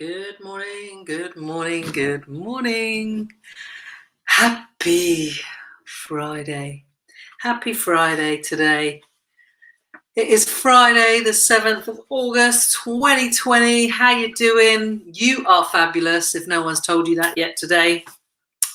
Good morning, good morning, good morning. Happy Friday. Happy Friday today. It is Friday, the 7th of August, 2020. How you doing? You are fabulous, if no one's told you that yet today.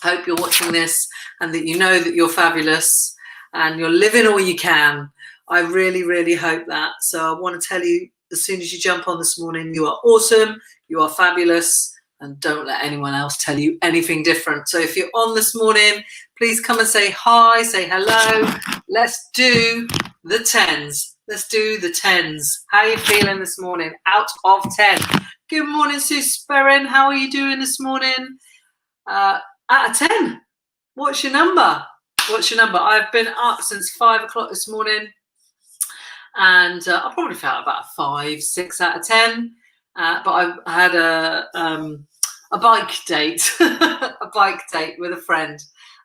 Hope you're watching this and that you know that you're fabulous and you're living all you can. I really, really hope that. So I want to tell you, as soon as you jump on this morning, you are awesome, you are fabulous, and don't let anyone else tell you anything different. So if you're on this morning, please come and say hi, say hello. Let's do the 10s. Let's do the 10s. How are you feeling this morning? Out of 10. Good morning, Sue Sperrin. How are you doing this morning? Out of 10. What's your number? What's your number? I've been up since 5 o'clock this morning, and I probably felt about 5, 6 out of 10. But I had a bike date, a bike date with a friend,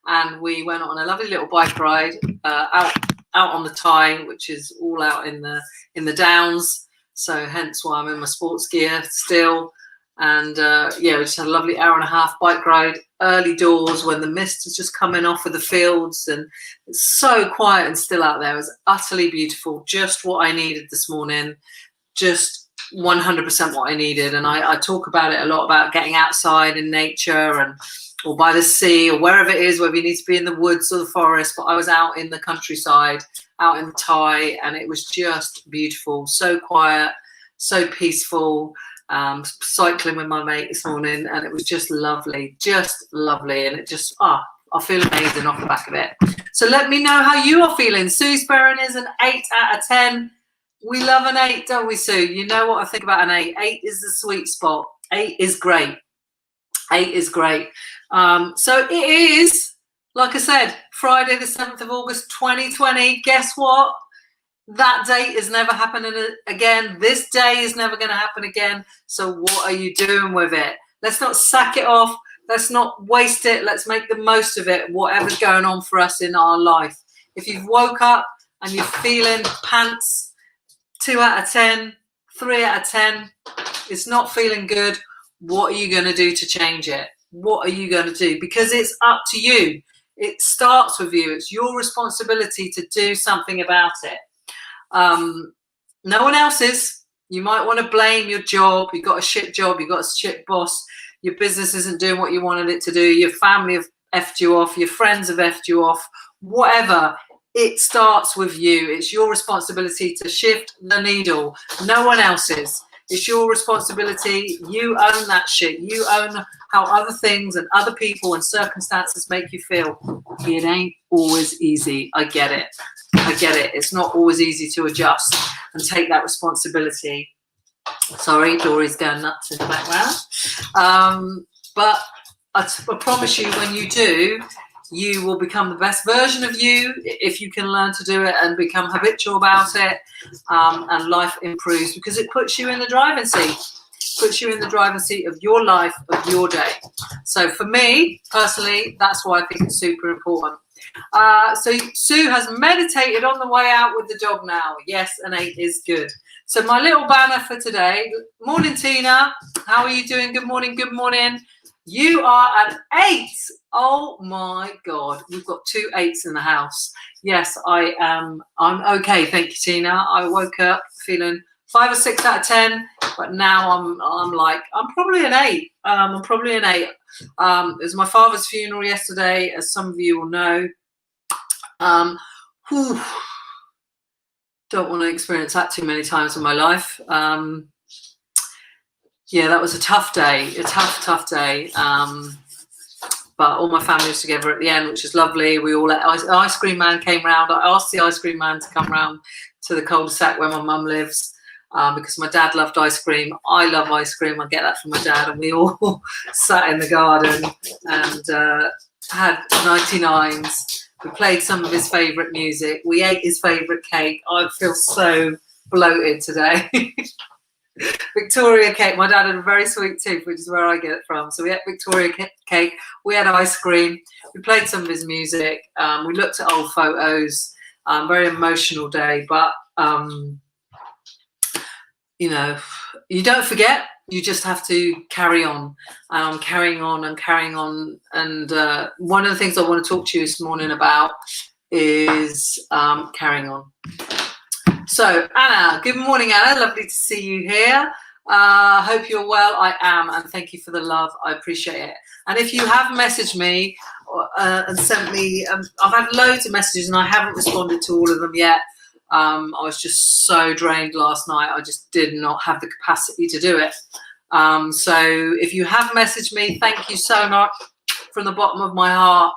and we went on a lovely little bike ride out on the Tyne, which is all out in the Downs. So hence why I'm in my sports gear still. And yeah, we just had a lovely hour-and-a-half bike ride, early doors when the mist is just coming off of the fields, and it's so quiet and still out there. It was utterly beautiful, just what I needed this morning, just 100% what I needed. And I talk about it a lot, about getting outside in nature or by the sea or wherever it is, whether you need to be in the woods or the forest. But I was out in the countryside, out in the Ty, and it was just beautiful, so quiet, so peaceful. Cycling with my mate this morning, and it was just lovely, and it just I feel amazing off the back of it. So let me know how you are feeling. Sue Sperrin is an 8 out of 10. We love an 8, don't we, Sue? You know what I think about an 8. 8 is the sweet spot. 8 is great. 8 is great. So it is, like I said, Friday the 7th of August 2020. Guess what? That date is never happening again. This day is never going to happen again. So what are you doing with it? Let's not sack it off. Let's not waste it. Let's make the most of it, whatever's going on for us in our life. If you've woke up and you're feeling pants, 2 out of 10, 3 out of 10, it's not feeling good, what are you going to do to change it? What are you going to do? Because it's up to you. It starts with you. It's your responsibility to do something about it. No one else's. You might want to blame your job. You got a shit job. You got a shit boss. Your business isn't doing what you wanted it to do. Your family have effed you off. Your friends have effed you off. Whatever. It starts with you. It's your responsibility to shift the needle. No one else's. It's your responsibility. You own that shit. You own how other things and other people and circumstances make you feel. It ain't always easy. I get it. I get it. It's not always easy to adjust and take that responsibility. Sorry, Dory's going nuts in the background. But I promise you, when you do, you will become the best version of you if you can learn to do it and become habitual about it. And life improves because it puts you in the driving seat. Puts you in the driving seat of your life, of your day. So for me, personally, that's why I think it's super important. So Sue has meditated on the way out with the dog now. Yes, an 8 is good. So my little banner for today. Morning, Tina. How are you doing? Good morning. Good morning. You are an 8. Oh my God. We've got 2 8s in the house. Yes, I am. I'm okay. Thank you, Tina. I woke up feeling 5 or 6 out of 10, but now I'm probably an 8. I'm probably an 8. It was my father's funeral yesterday, as some of you will know. Don't want to experience that too many times in my life. Yeah, that was a tough day, a tough day. But all my family was together at the end, which is lovely. We all let ice cream man came round. I asked the ice cream man to come round to the cul-de-sac where my mum lives. Because my dad loved ice cream. I love ice cream. I get that from my dad. And we all sat in the garden and had 99s. We played some of his favourite music. We ate his favourite cake. I feel so bloated today. Victoria cake. My dad had a very sweet tooth, which is where I get it from. So we ate Victoria cake. We had ice cream. We played some of his music. We looked at old photos. Very emotional day. But, you know, you don't forget. you just have to carry on. And I'm carrying on and carrying on. And one of the things I want to talk to you this morning about is carrying on. So Anna, good morning, Anna. Lovely to see you here. Hope you're well. I am, and thank you for the love. I appreciate it. And if you have messaged me and sent me, I've had loads of messages and I haven't responded to all of them yet. I was just so drained last night. I just did not have the capacity to do it. So if you have messaged me, thank you so much from the bottom of my heart.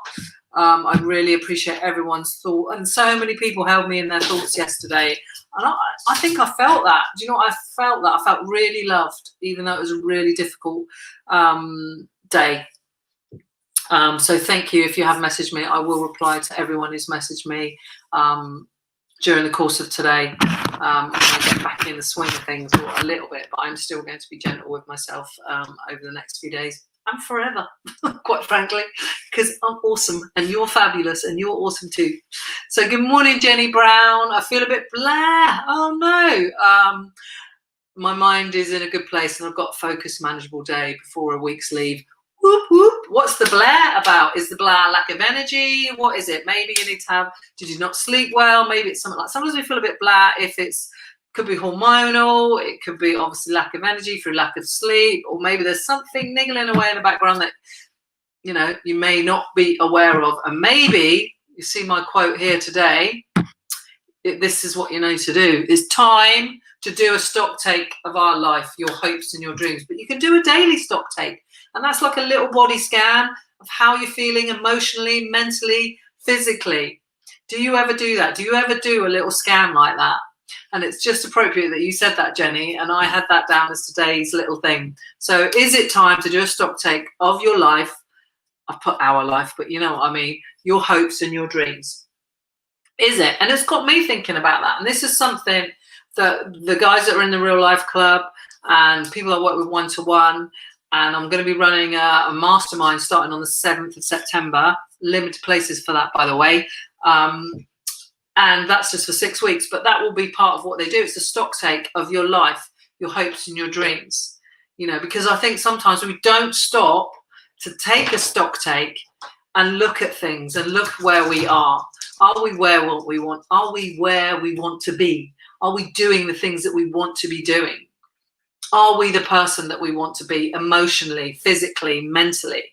I really appreciate everyone's thought, and so many people held me in their thoughts yesterday. And I think I felt that. Do you know what? I felt that. I felt really loved, even though it was a really difficult day. So thank you. If you have messaged me, I will reply to everyone who's messaged me during the course of today. I'm going to get back in the swing of things a little bit, but I'm still going to be gentle with myself over the next few days and forever, quite frankly, because I'm awesome and you're fabulous and you're awesome too. So good morning, Jenny Brown. I feel a bit blah. Oh no. My mind is in a good place and I've got a focused, manageable day before a week's leave. Whoop, whoop. What's the blah about? Is the blah lack of energy? What is it? Maybe you need to have, did you not sleep well? Maybe it's something like, sometimes we feel a bit blah if it's, could be hormonal, it could be obviously lack of energy through lack of sleep, or maybe there's something niggling away in the background that, you know, you may not be aware of. And maybe, you see my quote here today, this is what you need to do. It's time to do a stock take of our life, your hopes and your dreams. But you can do a daily stock take. And that's like a little body scan of how you're feeling emotionally, mentally, physically. Do you ever do that? Do you ever do a little scan like that? And it's just appropriate that you said that, Jenny, and I had that down as today's little thing. So is it time to do a stock take of your life? I've put our life, but you know what I mean, your hopes and your dreams. Is it? And it's got me thinking about that. And this is something that the guys that are in the Real Life Club and people I work with one-to-one, and I'm going to be running a mastermind starting on the 7th of September, limited places for that, by the way. And that's just for 6 weeks, but that will be part of what they do. It's a stock take of your life, your hopes and your dreams, you know, because I think sometimes we don't stop to take a stock take and look at things and look where we are. Are we where we want? Are we where we want to be? Are we doing the things that we want to be doing? Are we the person that we want to be emotionally, physically, mentally?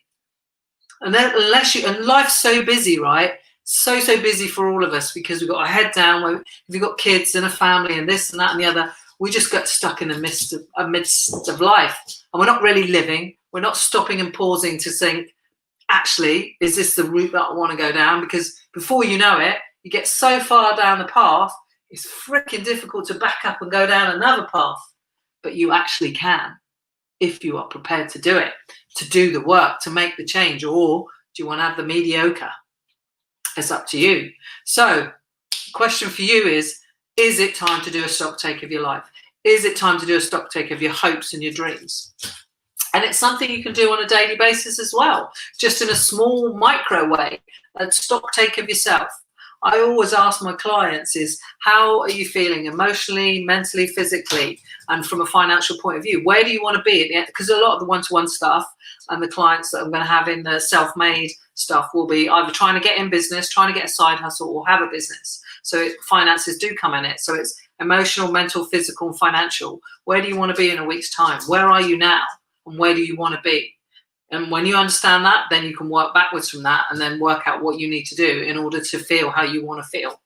And then and life's so busy, right? So busy for all of us because we've got our head down. If you've got kids and a family and this and that and the other, we just get stuck in the midst of life. And we're not really living. We're not stopping and pausing to think, actually, is this the route that I want to go down? Because before you know it, you get so far down the path, it's freaking difficult to back up and go down another path. But you actually can if you are prepared to do it, to do the work, to make the change. Or do you want to have the mediocre? It's up to you. So the question for you is it time to do a stock take of your life? Is it time to do a stock take of your hopes and your dreams? And it's something you can do on a daily basis as well, just in a small micro way, a stock take of yourself. I always ask my clients is, how are you feeling emotionally, mentally, physically, and from a financial point of view? Where do you want to be at the end? Because a lot of the one-to-one stuff and the clients that I'm going to have in the self-made stuff will be either trying to get in business, trying to get a side hustle, or have a business. So finances do come in it. So it's emotional, mental, physical, and financial. Where do you want to be in a week's time? Where are you now? And where do you want to be? And when you understand that, then you can work backwards from that and then work out what you need to do in order to feel how you want to feel.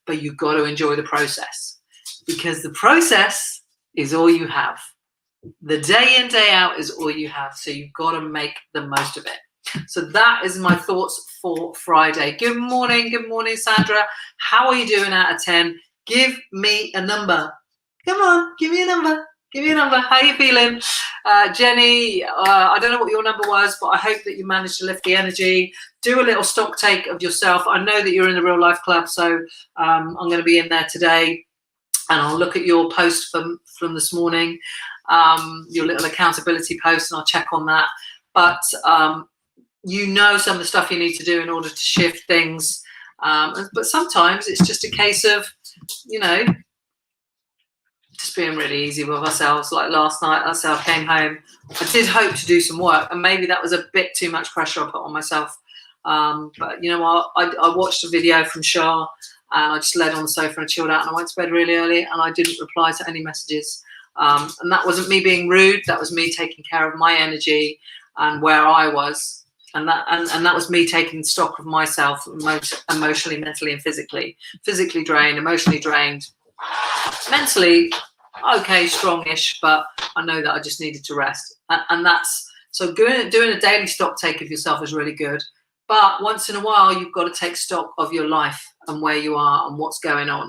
But you've got to enjoy the process, because the process is all you have. The day in, day out is all you have. So you've got to make the most of it. So that is my thoughts for Friday. Good morning, Sandra. How are you doing out of 10? Give me a number. Come on, give me a number. Give me a number. How are you feeling? Jenny, I don't know what your number was, but I hope that you managed to lift the energy. Do a little stock take of yourself. I know that you're in the Real Life Club, so I'm going to be in there today, and I'll look at your post from this morning, your little accountability post, and I'll check on that. But you know some of the stuff you need to do in order to shift things. But sometimes it's just a case of, you know, just just being really easy with ourselves. Like last night, I came home. I did hope to do some work, and maybe that was a bit too much pressure I put on myself. But you know what? I watched a video from Shah, and I just laid on the sofa and chilled out, and I went to bed really early, and I didn't reply to any messages. And that wasn't me being rude. That was me taking care of my energy and where I was. And that was me taking stock of myself, emotionally, mentally, and physically. Physically drained, emotionally drained, mentally okay, strongish, but I know that I just needed to rest. And that's so doing a daily stock take of yourself is really good. But once in a while, you've got to take stock of your life and where you are and what's going on.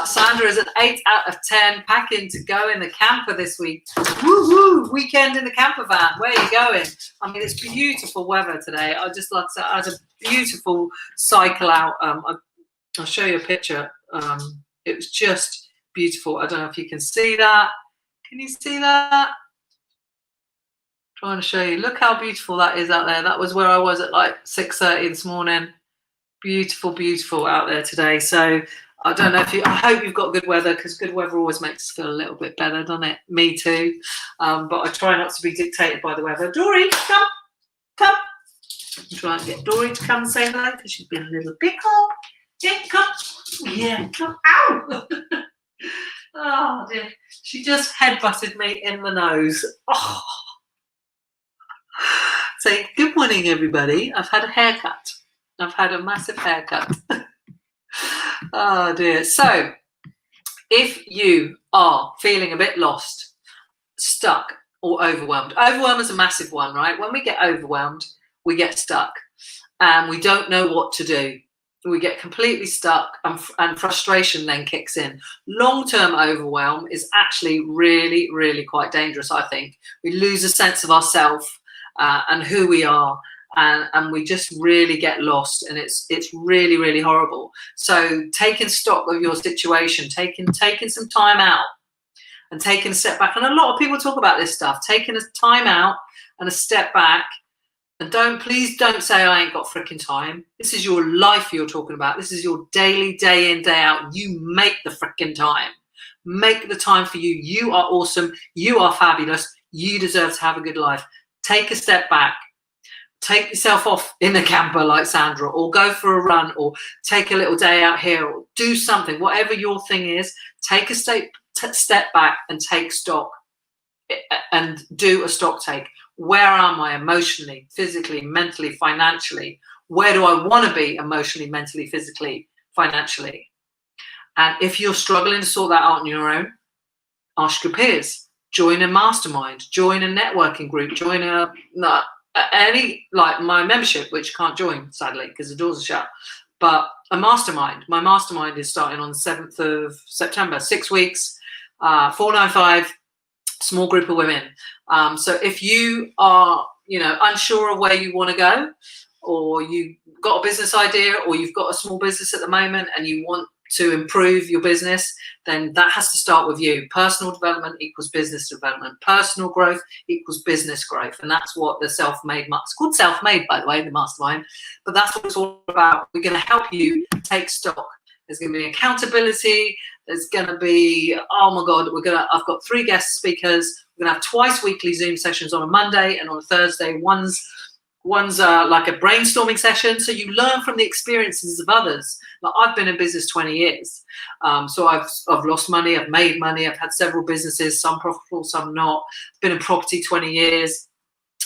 Sandra is an 8 out of 10, packing to go in the camper this week. Woo-hoo, weekend in the camper van. Where are you going? I mean, it's beautiful weather today. I just like to add a beautiful cycle out. I'll show you a picture. It was just beautiful. I don't know if you can see that. Can you see that? Trying to show you. Look how beautiful that is out there. That was where I was at like 6:30 this morning. Beautiful, beautiful out there today. So I don't know if I hope you've got good weather, because good weather always makes us feel a little bit better, doesn't it? Me too. But I try not to be dictated by the weather. Dory, come. I'm trying to get Dory to come and say hello, because she's been a little pickle. Yeah, come. Yeah, come. Ow! Oh dear. She just headbutted me in the nose. Oh. Say good morning, everybody. I've had a haircut. I've had a massive haircut. Oh dear. So if you are feeling a bit lost, stuck, or overwhelmed, overwhelm is a massive one, right? When we get overwhelmed, we get stuck and we don't know what to do. We get completely stuck, and frustration then kicks in. Long-term overwhelm is actually really, really quite dangerous, I think. We lose a sense of ourselves and who we are, and we just really get lost, and it's really, really horrible. So taking stock of your situation, taking some time out and taking a step back, and a lot of people talk about this stuff, taking a time out and a step back. And please don't say I ain't got freaking time. This is your life you're talking about. This is your daily, day in, day out. You make the freaking time. Make the time for you. You are awesome. You are fabulous. You deserve to have a good life. Take a step back. Take yourself off in the camper like Sandra, or go for a run, or take a little day out here, or do something. Whatever your thing is, take a step back and take stock and do a stock take. Where am I emotionally, physically, mentally, financially? Where do I want to be emotionally, mentally, physically, financially? And if you're struggling to sort that out on your own, ask your peers. Join a mastermind. Join a networking group. Join any, like my membership, which you can't join, sadly, because the doors are shut. But a mastermind. My mastermind is starting on the 7th of September. 6 weeks, 495. Small group of women. So if you are, unsure of where you want to go, or you've got a business idea, or you've got a small business at the moment and you want to improve your business, then that has to start with you. Personal development equals business development. Personal growth equals business growth. And that's what the self-made, it's called self-made, by the way, the mastermind, but that's what it's all about. We're going to help you take stock. There's going to be accountability. There's going to be, oh my God, I've got 3 guest speakers. We're going to have twice weekly Zoom sessions on a Monday and on a Thursday. One's like a brainstorming session. So you learn from the experiences of others. Like I've been in business 20 years. So I've lost money. I've made money. I've had several businesses, some profitable, some not. I've been in property 20 years.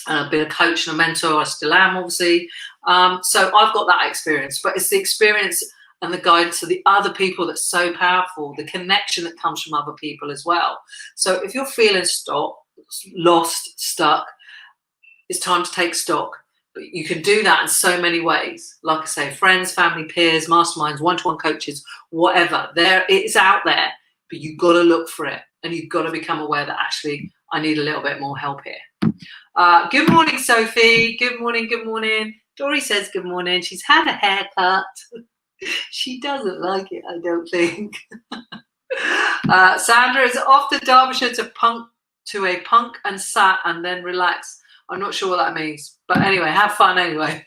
I've been a coach and a mentor. I still am, obviously. So I've got that experience, but it's the experience and the guidance of the other people that's so powerful, the connection that comes from other people as well. So if you're feeling lost, stuck, it's time to take stock. But you can do that in so many ways. Like I say, friends, family, peers, masterminds, one-to-one coaches, whatever. It's out there, but you've got to look for it, and you've got to become aware that actually I need a little bit more help here. Good morning, Sophie. Good morning, good morning. Dory says good morning. She's had a haircut. She doesn't like it, I don't think. Sandra is off to Derbyshire to a punk and sat and then relax. I'm not sure what that means, but anyway, have fun anyway.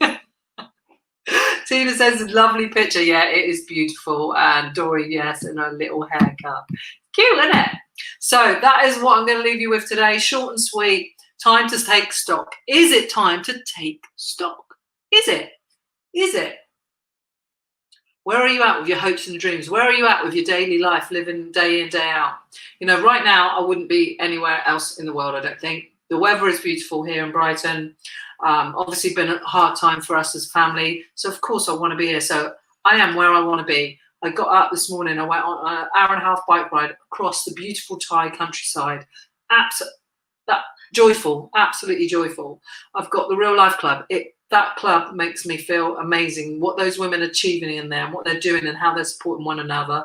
Tina says lovely picture. Yeah, it is beautiful. And Dory, yes, and a little haircut. Cute, isn't it? So that is what I'm going to leave you with today. Short and sweet. Time to take stock. Is it time to take stock? Is it? Is it? Where are you at with your hopes and dreams? Where are you at with your daily life, living day in, day out? You know, right now, I wouldn't be anywhere else in the world, I don't think. The weather is beautiful here in Brighton. Obviously, been a hard time for us as family. So, of course, I want to be here. So, I am where I want to be. I got up this morning. I went on an hour and a half bike ride across the beautiful Thai countryside. Joyful, absolutely joyful. I've got the Real Life Club. That club makes me feel amazing. What those women are achieving in there and what they're doing and how they're supporting one another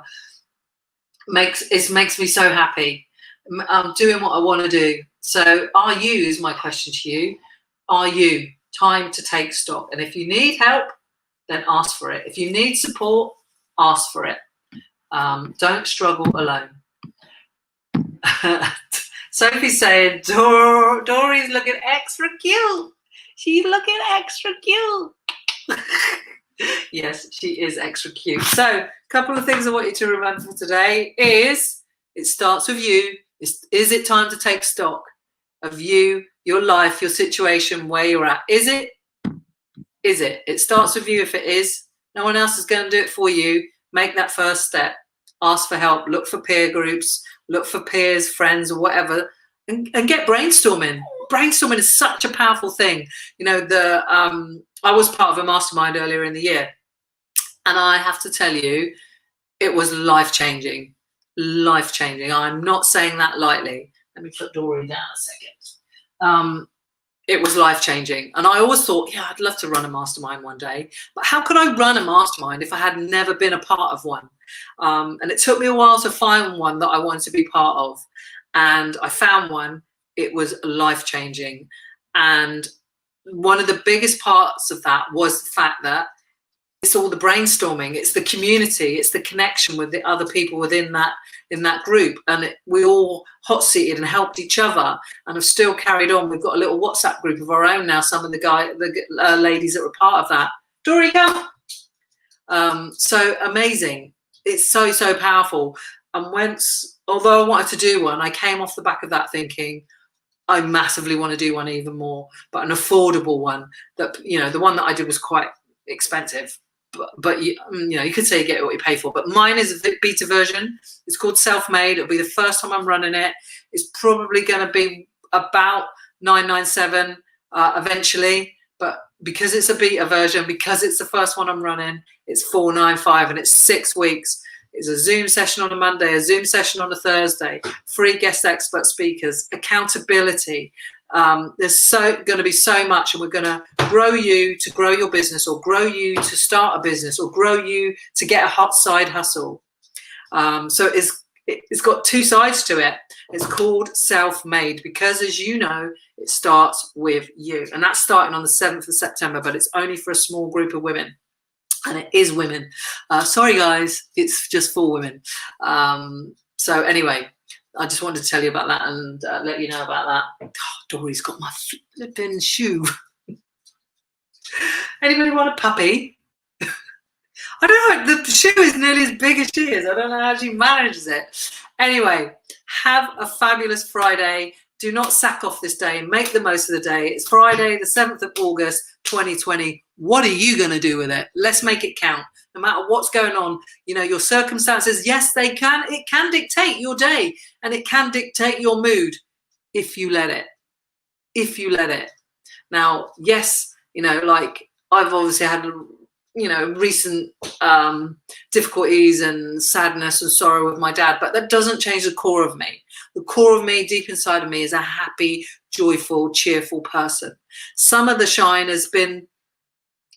makes me so happy. I'm doing what I want to do. So are you, is my question to you. Are you? Time to take stock. And if you need help, then ask for it. If you need support, ask for it. Don't struggle alone. Sophie's saying, Dory's looking extra cute. She's looking extra cute. Yes, she is extra cute. So a couple of things I want you to remember for today is it starts with you. Is it time to take stock of you, your life, your situation, where you're at? Is it? Is it? It starts with you if it is. No one else is going to do it for you. Make that first step. Ask for help. Look for peer groups. Look for peers, friends, or whatever, and get brainstorming. Brainstorming is such a powerful thing. You know, I was part of a mastermind earlier in the year, and I have to tell you, it was life-changing. Life-changing. I'm not saying that lightly. Let me put Dory down a second. It was life-changing. And I always thought, yeah, I'd love to run a mastermind one day. But how could I run a mastermind if I had never been a part of one? And it took me a while to find one that I wanted to be part of. And I found one. It was life-changing. And one of the biggest parts of that was the fact that it's all the brainstorming, it's the community, it's the connection with the other people within that group, and we all hot seated and helped each other, and have still carried on. We've got a little WhatsApp group of our own now. Some of the ladies that were part of that. Dory, come. So amazing. It's so powerful. And although I wanted to do one, I came off the back of that thinking, I massively want to do one even more, but an affordable one. That, you know, the one that I did was quite expensive. But you know, you could say you get what you pay for. But mine is a beta version. It's called Self-Made. It'll be the first time I'm running it. It's probably going to be about $997 eventually. But because it's a beta version, because it's the first one I'm running, it's $495, and it's 6 weeks. It's a Zoom session on a Monday, a Zoom session on a Thursday, free guest expert speakers, accountability. There's going to be so much, and we're going to grow you to grow your business, or grow you to start a business, or grow you to get a hot side hustle. So it's got two sides to it. It's called Self-Made because, as you know, it starts with you, and that's starting on the 7th of September, but it's only for a small group of women. And it is women. Sorry, guys, it's just for women. So anyway, I just wanted to tell you about that and let you know about that. Oh, Dory's got my flipping shoe. Anybody want a puppy? I don't know. The shoe is nearly as big as she is. I don't know how she manages it. Anyway, have a fabulous Friday. Do not sack off this day. Make the most of the day. It's Friday, the 7th of August, 2020. What are you going to do with it? Let's make it count. No matter what's going on, you know, your circumstances, yes, it can dictate your day, and it can dictate your mood if you let it. If you let it. Now, yes, you know, like I've obviously had, you know, recent difficulties and sadness and sorrow with my dad, but that doesn't change the core of me. The core of me, deep inside of me, is a happy, joyful, cheerful person. Some of the shine has been,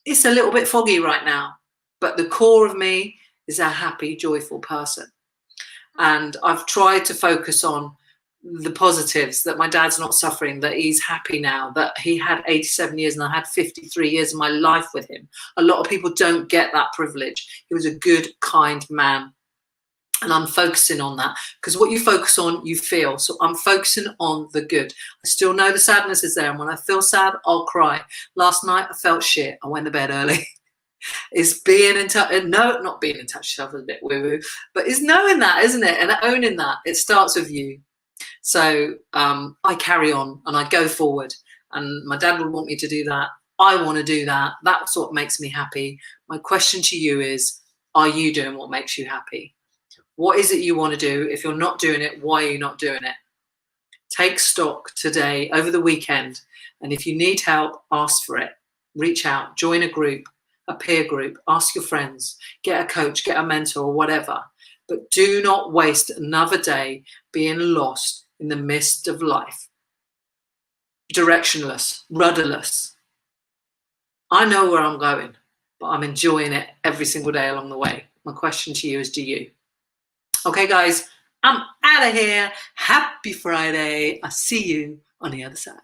it's a little bit foggy right now, but the core of me is a happy, joyful person. And I've tried to focus on the positives, that my dad's not suffering, that he's happy now, that he had 87 years and I had 53 years of my life with him. A lot of people don't get that privilege. He was a good, kind man. And I'm focusing on that, because what you focus on, you feel. So I'm focusing on the good. I still know the sadness is there. And when I feel sad, I'll cry. Last night, I felt shit. I went to bed early. It's being in touch. No, not being in touch with yourself is a bit woo-woo. But it's knowing that, isn't it? And owning that. It starts with you. So I carry on and I go forward. And my dad would want me to do that. I want to do that. That's what makes me happy. My question to you is, are you doing what makes you happy? What is it you want to do? If you're not doing it, why are you not doing it? Take stock today, over the weekend. And if you need help, ask for it. Reach out, join a group, a peer group, ask your friends, get a coach, get a mentor, or whatever. But do not waste another day being lost in the mist of life. Directionless, rudderless. I know where I'm going, but I'm enjoying it every single day along the way. My question to you is, do you? Okay, guys, I'm out of here. Happy Friday. I'll see you on the other side.